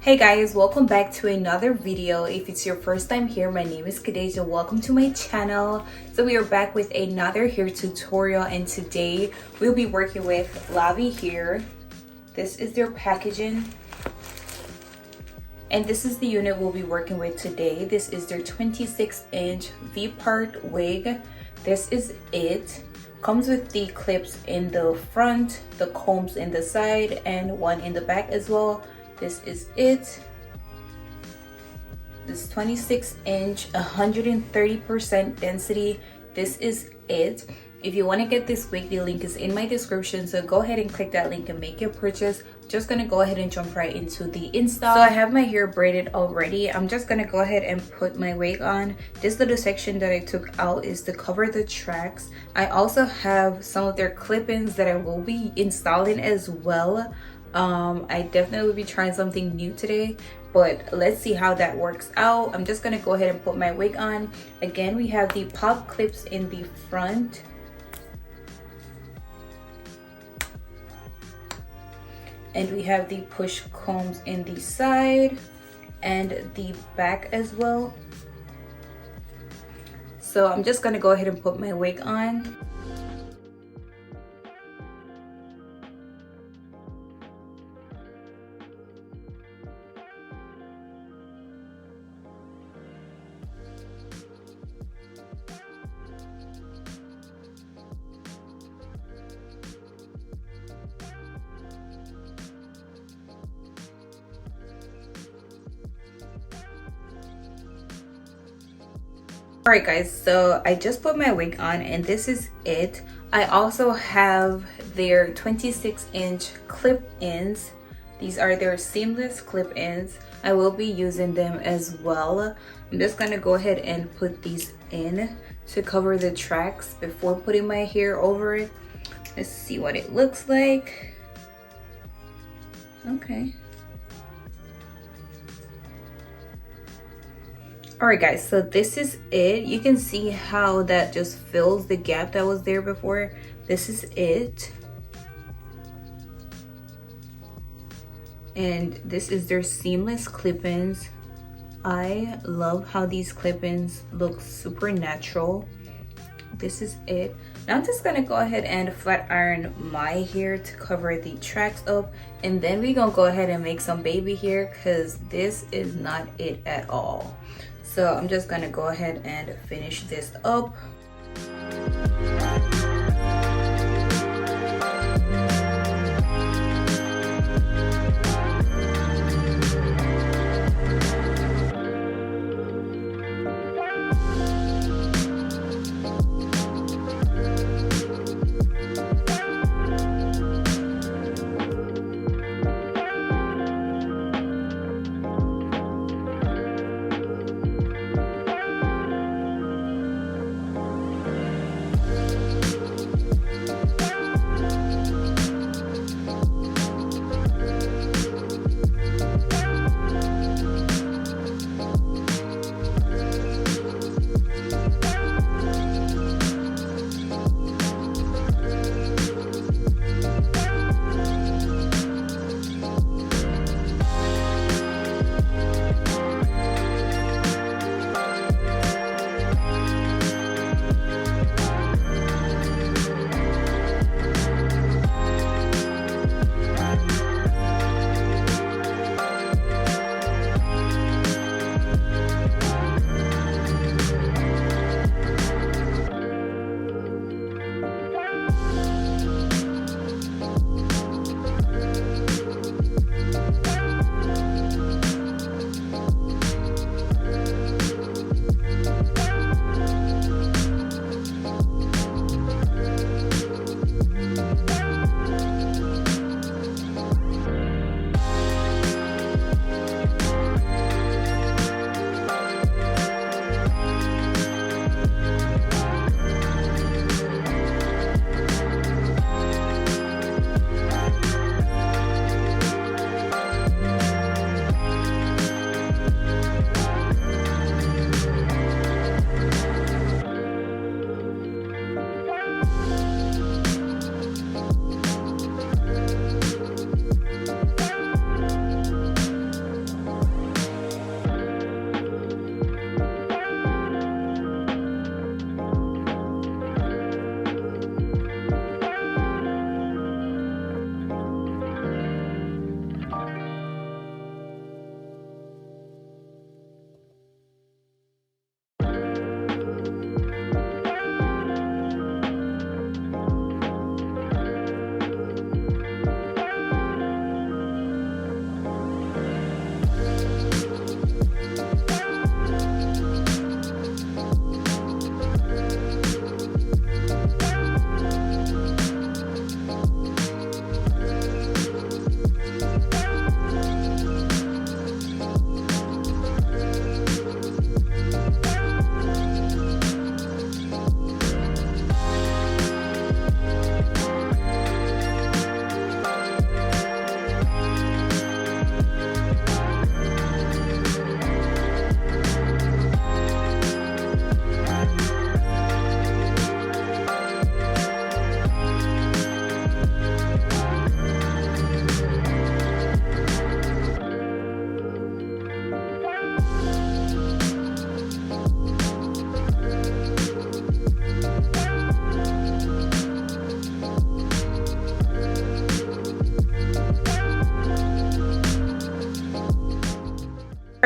Hey guys, welcome back to another video. If it's your first time here, my name is Kadeja. Welcome to my channel. So we are back with another hair tutorial, and today we'll be working with LAVYHAIR. This is their packaging, and this is the unit we'll be working with today. This is their 26-inch V-part wig. This is it. Comes with the clips in the front, the combs in the side, and one in the back as well. This is it. This 26-inch, 130% density. This is it. If you want to get this wig, the link is in my description, so go ahead and click that link and make your purchase. Just gonna go ahead and jump right into the install. So I have my hair braided already. I'm just gonna go ahead and put my wig on. This little section that I took out is to cover the tracks. I also have some of their clip-ins that I will be installing as well. I definitely will be trying something new today, but let's see how that works out. I'm just gonna go ahead and put my wig on. Again, we have the pop clips in the front, and we have the push combs in the side and the back as well. So I'm just gonna go ahead and put my wig on. Alright guys, so I just put my wig on and this is it. I also have their 26-inch clip-ins. These are their seamless clip-ins. I will be using them as well. I'm just gonna go ahead and put these in to cover the tracks before putting my hair over it. Let's see what it looks like. Okay. Alright guys, so this is it. You can see how that just fills the gap that was there before. This is it. And this is their seamless clip-ins. I love how these clip-ins look super natural. This is it. Now I'm just gonna go ahead and flat iron my hair to cover the tracks up, and then we're gonna go ahead and make some baby hair because this is not it at all. So I'm just gonna go ahead and finish this up.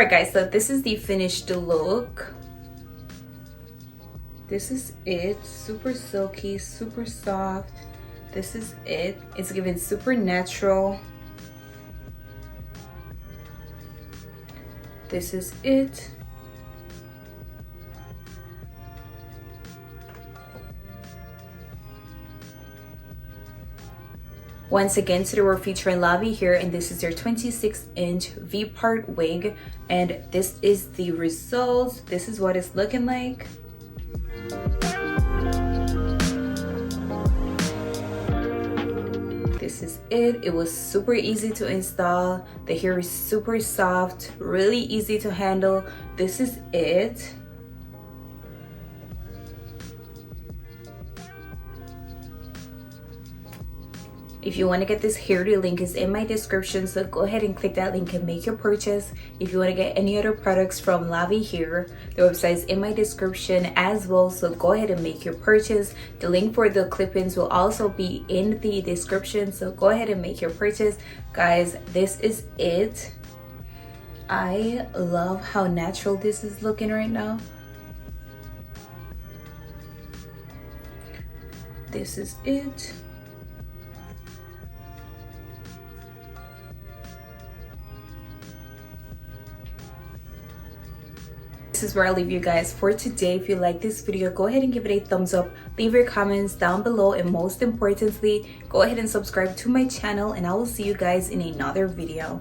Alright guys, so this is the finished look. This is it. Super silky, super soft. This is it. It's given super natural. This is it. Once again, today we're featuring Lavy hair, and this is their 26-inch V-part wig, and this is the result. This is what it's looking like. This is it. It was super easy to install. The hair is super soft, really easy to handle. This is it. If you want to get this hair, the link is in my description, so go ahead and click that link and make your purchase. If you want to get any other products from LAVYHAIR, the website is in my description as well, so go ahead and make your purchase. The link for the clip-ins will also be in the description, so go ahead and make your purchase. Guys, this is it. I love how natural this is looking right now. This is it. This is where I leave you guys for today. If you like this video, go ahead and give it a thumbs up, leave your comments down below, and most importantly, go ahead and subscribe to my channel, and I will see you guys in another video.